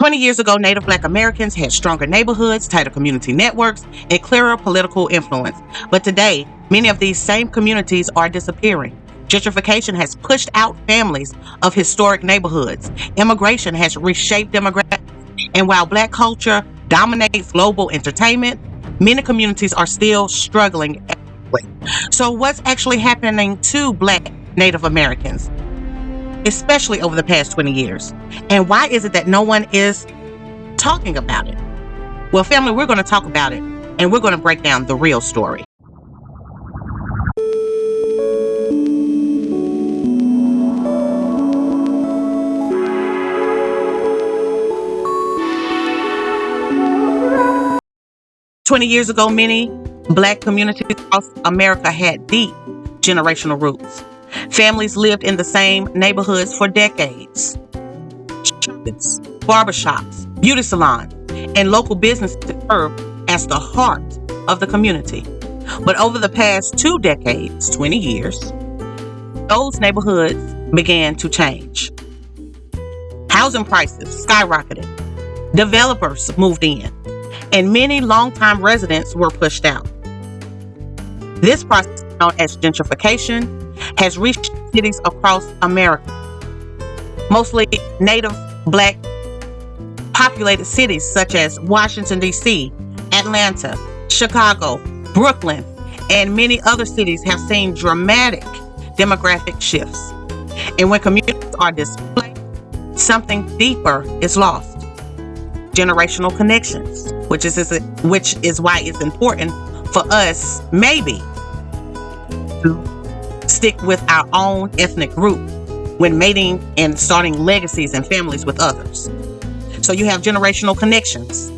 20 years ago, Native Black Americans had stronger neighborhoods, tighter community networks, and clearer political influence. But today, many of these same communities are disappearing. Gentrification has pushed out families of historic neighborhoods. Immigration has reshaped demographics. And while Black culture dominates global entertainment, many communities are still struggling. So what's actually happening to Black Native Americans, especially over the past 20 years? And why is it that no one is talking about it? Well, family, we're going to talk about it, and we're going to break down the real story. "20 years ago, many Black communities across America had deep generational roots. Families lived in the same neighborhoods for decades. Churches, barbershops, beauty salons, and local businesses served as the heart of the community. But over the past 2 decades, 20 years, those neighborhoods began to change. Housing prices skyrocketed. Developers moved in, and many longtime residents were pushed out. This process, known as gentrification, has reached cities across America. Mostly Native Black populated cities such as Washington, D.C., Atlanta, Chicago, Brooklyn, and many other cities have seen dramatic demographic shifts. And when communities are displaced, something deeper is lost. Generational connections, which is why it's important for us maybe to stick with our own ethnic roots when mating and starting legacies and families with others. So you have generational connections,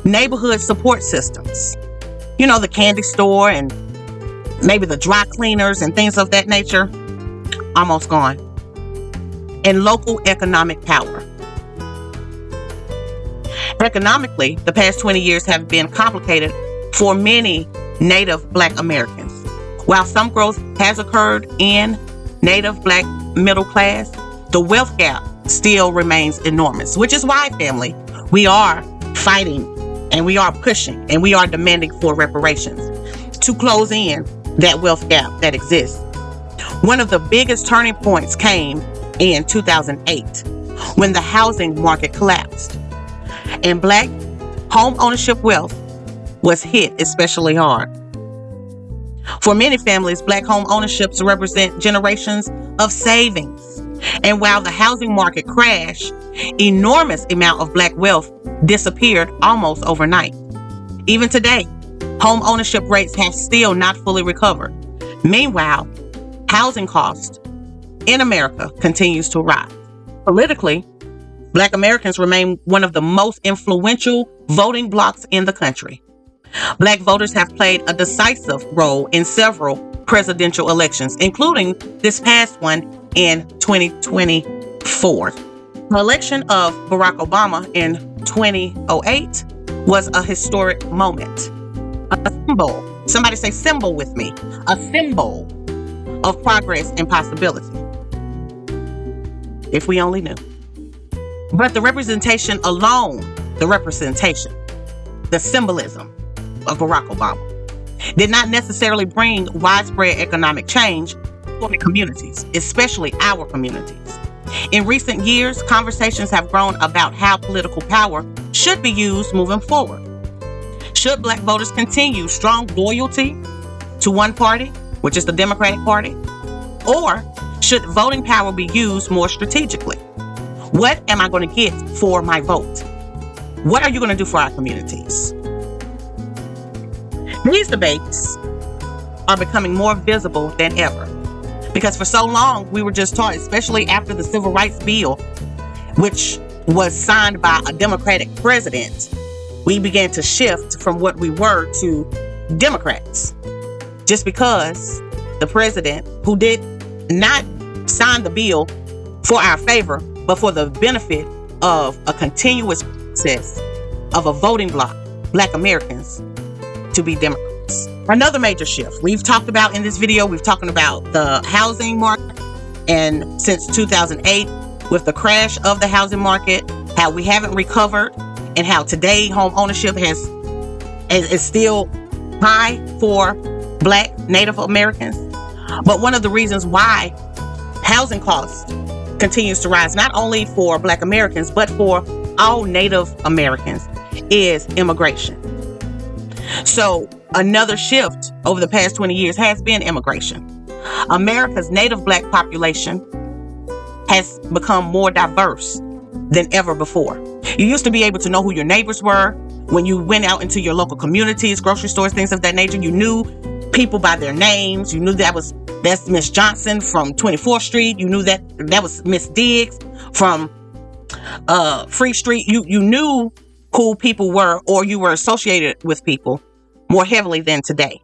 neighborhood support systems, the candy store and maybe the dry cleaners and things of that nature, almost gone. And local economic power. Economically, the past 20 years have been complicated for many Native Black Americans. While some growth has occurred in Native Black middle class, the wealth gap still remains enormous, which is why, family, we are fighting and we are pushing and we are demanding for reparations to close in that wealth gap that exists. One of the biggest turning points came in 2008 when the housing market collapsed and Black home ownership wealth was hit especially hard. For many families, Black home ownerships represent generations of savings. And while the housing market crashed, enormous amount of Black wealth disappeared almost overnight. Even today, home ownership rates have still not fully recovered. Meanwhile, housing costs in America continues to rise. Politically, Black Americans remain one of the most influential voting blocs in the country. Black voters have played a decisive role in several presidential elections, including this past one in 2024. The election of Barack Obama in 2008 was a historic moment. A symbol, somebody say symbol with me, a symbol of progress and possibility. If we only knew. But the representation alone, the symbolism of Barack Obama did not necessarily bring widespread economic change for the communities, especially our communities. In recent years, conversations have grown about how political power should be used moving forward. Should Black voters continue strong loyalty to one party, which is the Democratic Party, or should voting power be used more strategically? What am I going to get for my vote? What are you going to do for our communities? These debates are becoming more visible than ever because for so long we were just taught, especially after the Civil Rights Bill, which was signed by a Democratic president, we began to shift from what we were to Democrats. Just because the president, who did not sign the bill for our favor, but for the benefit of a continuous process of a voting bloc, Black Americans, to be Democrats. Another major shift we've talked about in this video, we've talked about the housing market. And since 2008, with the crash of the housing market, how we haven't recovered, and how today home ownership is still high for Black Native Americans. But one of the reasons why housing costs continues to rise, not only for Black Americans, but for all Native Americans, is immigration. So another shift over the past 20 years has been immigration. America's Native Black population has become more diverse than ever before. You used to be able to know who your neighbors were. When you went out into your local communities, grocery stores, things of that nature, you knew people by their names. You knew that's Miss Johnson from 24th Street. You knew that was Miss Diggs from Free Street. You knew who people were, or you were associated with people more heavily than today.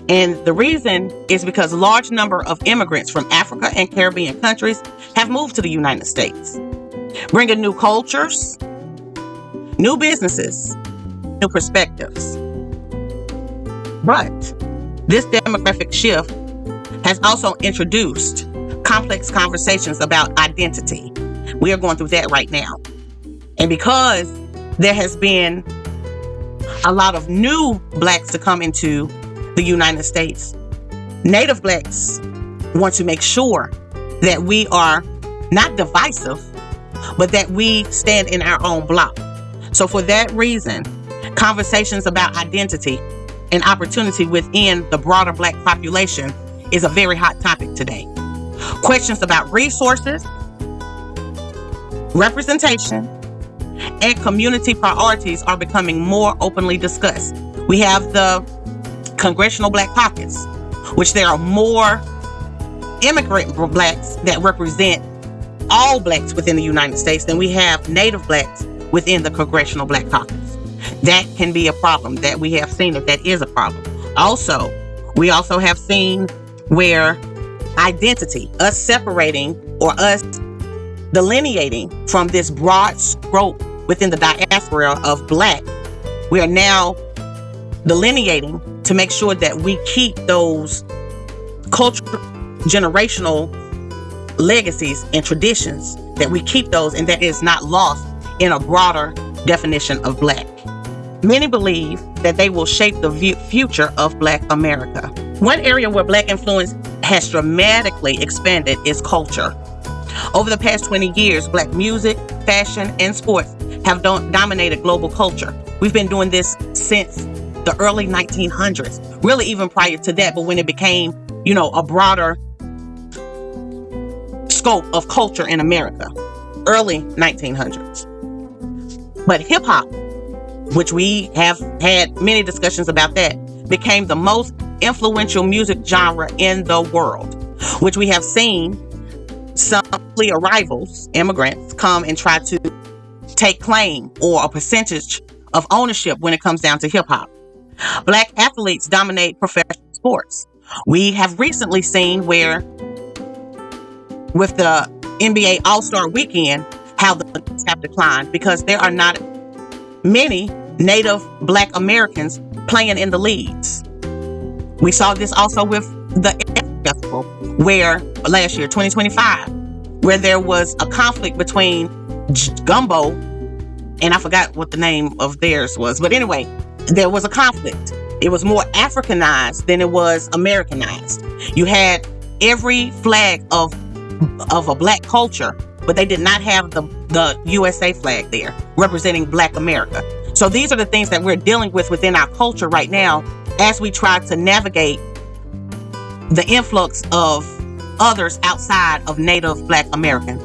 And the reason is because a large number of immigrants from Africa and Caribbean countries have moved to the United States, bringing new cultures, new businesses, new perspectives. But this demographic shift has also introduced complex conversations about identity. We are going through that right now. And because there has been a lot of new Blacks to come into the United States, Native Blacks want to make sure that we are not divisive, but that we stand in our own block. So for that reason, conversations about identity and opportunity within the broader Black population is a very hot topic today. Questions about resources, representation, and community priorities are becoming more openly discussed. We have the Congressional Black Caucus, which there are more immigrant Blacks that represent all Blacks within the United States than we have Native Blacks within the Congressional Black Caucus. That can be a problem, that we have seen that is a problem. Also, we also have seen where identity, us separating or us delineating from this broad scope within the diaspora of Black, we are now delineating to make sure that we keep those cultural, generational legacies and traditions, that we keep those and that is not lost in a broader definition of Black. Many believe that they will shape the future of Black America. One area where Black influence has dramatically expanded is culture. Over the past 20 years, Black music, fashion, and sports have dominated global culture. We've been doing this since the early 1900s, really even prior to that, but when it became, a broader scope of culture in America, early 1900s. But hip hop, which we have had many discussions about that, became the most influential music genre in the world, which we have seen some arrivals, immigrants, come and try to take claim or a percentage of ownership when it comes down to hip hop. Black athletes dominate professional sports. We have recently seen where, with the NBA All-Star Weekend, how the numbers have declined because there are not many Native Black Americans playing in the leagues. We saw this also with the Festival, where last year, 2025, where there was a conflict between Gumbo, and I forgot what the name of theirs was, but anyway, there was a conflict. It was more Africanized than it was Americanized. You had every flag of a Black culture, but they did not have the USA flag there representing Black America. So these are the things that we're dealing with within our culture right now as we try to navigate the influx of others outside of Native Black Americans,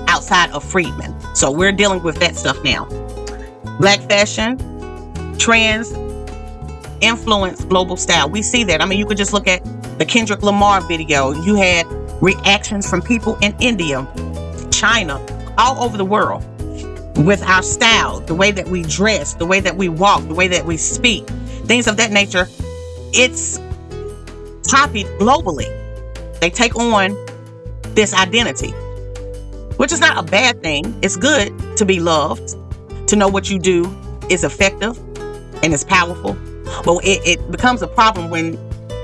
outside of freedmen. So we're dealing with that stuff now. Black fashion trends influence global style. We see that. I mean, you could just look at the Kendrick Lamar video. You had reactions from people in India, China, all over the world with our style, the way that we dress, the way that we walk, the way that we speak, things of that nature. It's copied globally. They take on this identity, which is not a bad thing. It's good to be loved, to know what you do is effective and is powerful. But it becomes a problem when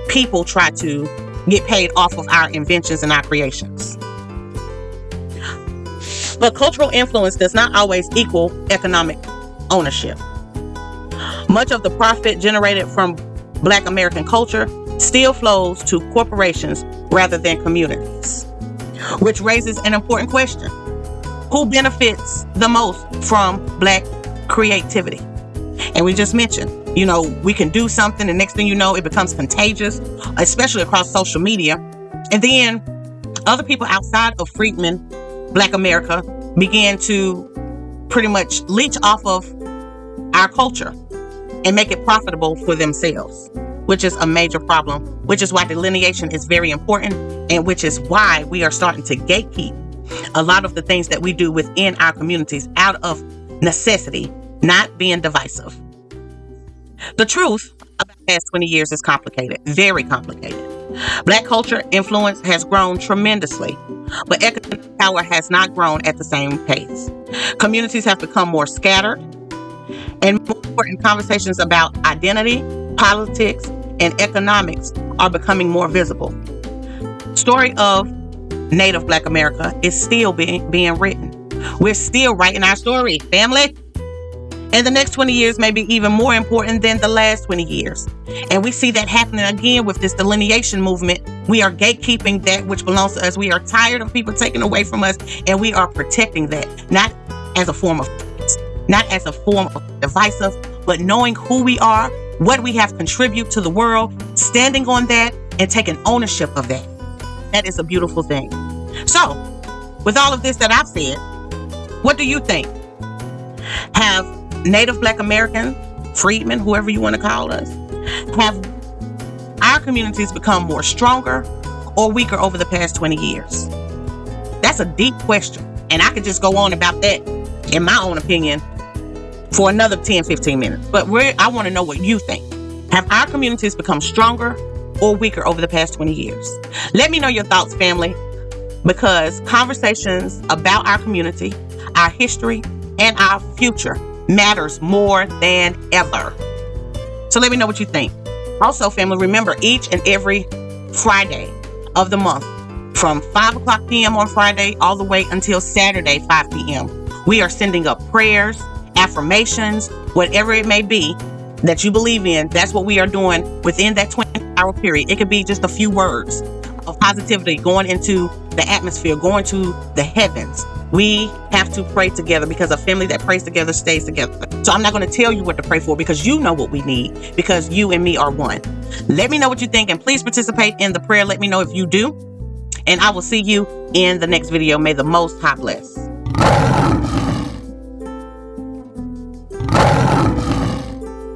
people try to get paid off of our inventions and our creations. But cultural influence does not always equal economic ownership. Much of the profit generated from Black American culture still flows to corporations rather than communities, which raises an important question. Who benefits the most from Black creativity? And we just mentioned, we can do something and next thing you know, it becomes contagious, especially across social media. And then other people outside of Freedmen, Black America, began to pretty much leech off of our culture and make it profitable for themselves, which is a major problem, which is why delineation is very important, and which is why we are starting to gatekeep a lot of the things that we do within our communities out of necessity, not being divisive. The truth about the past 20 years is complicated, very complicated. Black culture influence has grown tremendously, but economic power has not grown at the same pace. Communities have become more scattered, and more important conversations about identity, politics, and economics are becoming more visible. The story of Native Black America is still being written. We're still writing our story, family. And the next 20 years may be even more important than the last 20 years. And we see that happening again with this delineation movement. We are gatekeeping that which belongs to us. We are tired of people taking away from us, and we are protecting that, not as a form of divisive, but knowing who we are, what we have contributed to the world, standing on that and taking ownership of that. That is a beautiful thing. So, with all of this that I've said, what do you think? Have Native Black American, freedmen, whoever you want to call us, have our communities become more stronger or weaker over the past 20 years? That's a deep question. And I could just go on about that, in my own opinion, for another 10, 15 minutes. But I want to know what you think. Have our communities become stronger or weaker over the past 20 years? Let me know your thoughts, family, because conversations about our community, our history, and our future matters more than ever. So let me know what you think. Also, family, remember each and every Friday of the month from 5 o'clock p.m. on Friday all the way until Saturday, 5 p.m. we are sending up prayers, affirmations, whatever it may be that you believe in. That's what we are doing within that 24-hour period. It could be just a few words of positivity going into the atmosphere, going to the heavens. We have to pray together because a family that prays together stays together. So I'm not going to tell you what to pray for because you know what we need, because you and me are one. Let me know what you think, and please participate in the prayer. Let me know if you do. And I will see you in the next video. May the Most High bless.